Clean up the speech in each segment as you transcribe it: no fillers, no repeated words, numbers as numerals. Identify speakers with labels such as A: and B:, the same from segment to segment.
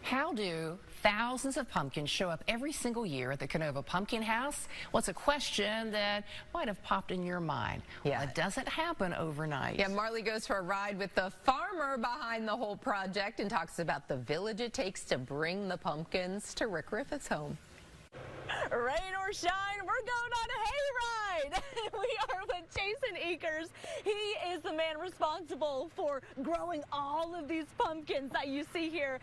A: How do thousands of pumpkins show up every single year at the Canova Pumpkin House? Well, it's a question that might have popped in your mind.
B: Yeah.
A: Well, it doesn't happen overnight.
B: Yeah, Marley goes for a ride with the farmer behind the whole project and talks about the village it takes to bring the pumpkins to Rick Griffith's home.
C: Rain or shine, we're going on a hayride. We are with Jason Eakers. He is the man responsible for growing all of these pumpkins that you see here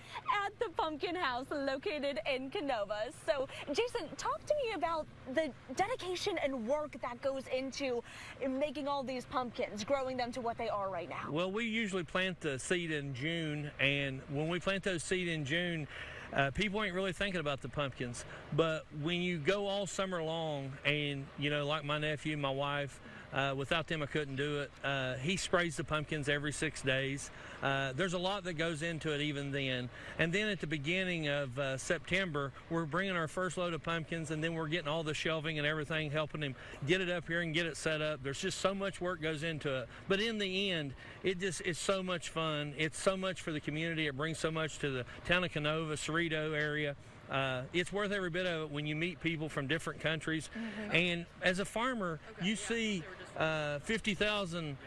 C: at the Pumpkin House located in Canova. So, Jason, talk to me about the dedication and work that goes into making all these pumpkins, growing them to what they are right now.
D: Well, we usually plant the seed in June, and when we plant those seed in June, people ain't really thinking about the pumpkins, but when you go all summer long and, you know, like my nephew, my wife, without them I couldn't do it. He sprays the pumpkins every 6 days. There's a lot that goes into it even then. And then at the beginning of September, we're bringing our first load of pumpkins, and then we're getting all the shelving and everything, helping him get it up here and get it set up. There's just so much work goes into it. But in the end, it's so much fun. It's so much for the community. It brings so much to the town of Canova, Cerrito area. It's worth every bit of it when you meet people from different countries. And as a farmer, you see 50,000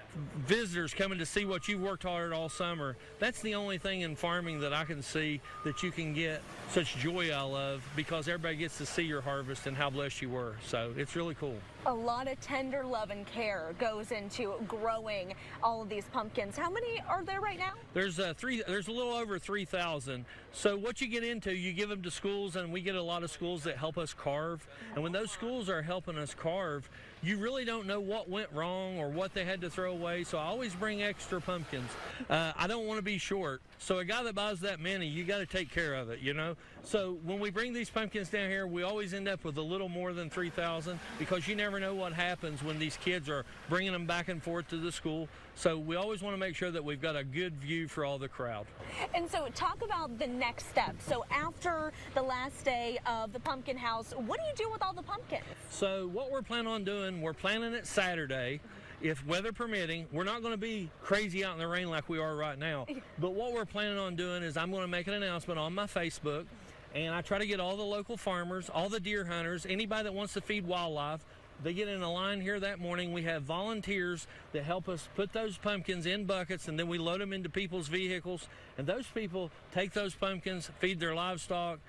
D: visitors coming to see what you've worked hard all summer. That's the only thing in farming that I can see that you can get such joy out of, because everybody gets to see your harvest and how blessed you were. So it's really cool.
C: A lot of tender love and care goes into growing all of these pumpkins. How many are there right now?
D: There's a little over 3,000. So what you get into, you give them to schools, and we get a lot of schools that help us carve. And when those schools are helping us carve, you really don't know what went wrong or what they had to throw away. So I always bring extra pumpkins. I don't want to be short. So a guy that buys that many, you got to take care of it, you know. So when we bring these pumpkins down here, we always end up with a little more than 3,000, because you never know what happens when these kids are bringing them back and forth to the school. So we always want to make sure that we've got a good view for all the crowd.
C: And so talk about the next step. So after the last day of the Pumpkin House, what do you do with all the pumpkins?
D: So what we're planning on doing, we're planning it Saturday. If weather permitting, we're not going to be crazy out in the rain like we are right now. But what we're planning on doing is I'm going to make an announcement on my Facebook, and I try to get all the local farmers, all the deer hunters, anybody that wants to feed wildlife. They get in a line here that morning. We have volunteers that help us put those pumpkins in buckets, and then we load them into people's vehicles. And those people take those pumpkins, feed their livestock,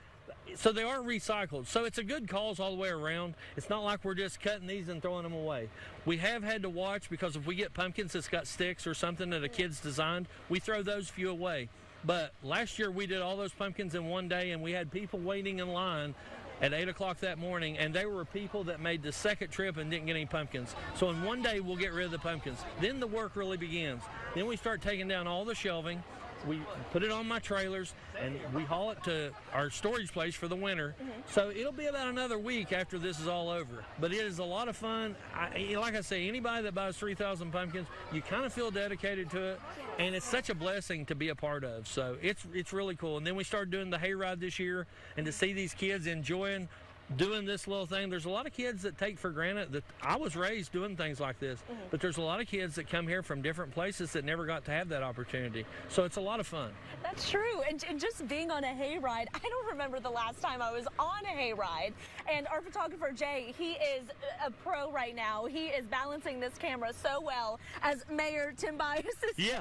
D: so they are recycled. So it's a good cause all the way around. It's not like we're just cutting these and throwing them away. We have had to watch, because if we get pumpkins that's got sticks or something that a kid's designed, we throw those few away. But last year we did all those pumpkins in one day, and we had people waiting in line at 8 o'clock that morning, and they were people that made the second trip and didn't get any pumpkins. So in one day we'll get rid of the pumpkins. Then the work really begins. Then we start taking down all the shelving. We put it on my trailers, and we haul it to our storage place for the winter. So it'll be about another week after this is all over. But it is a lot of fun. Like I say, anybody that buys 3,000 pumpkins, you kind of feel dedicated to it, and it's such a blessing to be a part of. So it's really cool. And then we started doing the hayride this year, and to see these kids enjoying doing this little thing. There's a lot of kids that take for granted that I was raised doing things like this, but there's a lot of kids that come here from different places that never got to have that opportunity. So it's a lot of fun.
C: That's true. And just being on a hayride, I don't remember the last time I was on a hayride. And our photographer, Jay, he is a pro right now. He is balancing this camera so well as Mayor Tim Bias is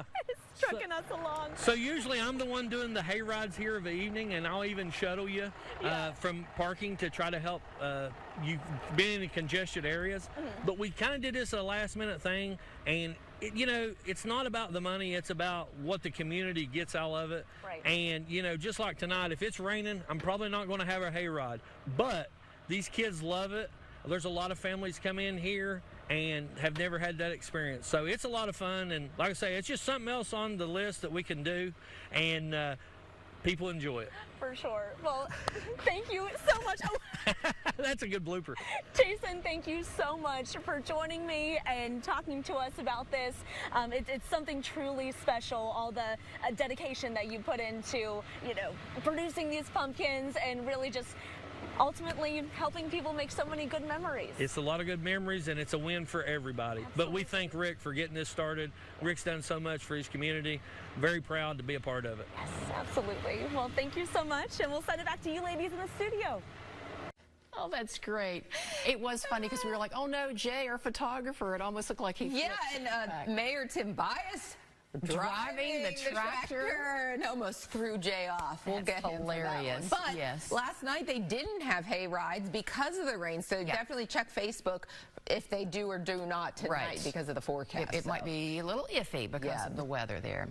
C: trucking us along.
D: So usually I'm the one doing the hayrides here of the evening, and I'll even shuttle you from parking to try to help you being in congested areas. But we kind of did this a last minute thing, and you know, it's not about the money, it's about what the community gets out of it. And you know, just like tonight, if it's raining, I'm probably not going to have a hayride, but these kids love it. There's a lot of families come in here and have never had that experience, so it's a lot of fun. And like I say, it's just something else on the list that we can do, and people enjoy it.
C: For sure. Well, thank you so much.
D: That's a good blooper.
C: Jason, thank you so much for joining me and talking to us about this. It's something truly special, all the dedication that you put into, you know, producing these pumpkins and really just ultimately helping people make so many good memories.
D: It's a lot of good memories, and it's a win for everybody.
C: Absolutely.
D: But we thank Rick for getting this started. Rick's done so much for his community. Very proud to be a part of it.
C: Yes, absolutely. Well, thank you so much, and we'll send it back to you ladies in the studio.
A: Oh, that's great. It was funny because we were like, oh no, Jay, our photographer. It almost looked like he
B: Yeah,
A: flipped
B: and
A: back.
B: Mayor Tim Bias
A: Driving the tractor
B: and almost threw Jay off. We'll
A: That's
B: get him for that one.
A: hilarious.
B: But
A: Yes.
B: last night they didn't have hay rides because of the rain, so definitely check Facebook if they do or do not tonight
A: Right.
B: because of the forecast.
A: It might be a little iffy because of the weather there.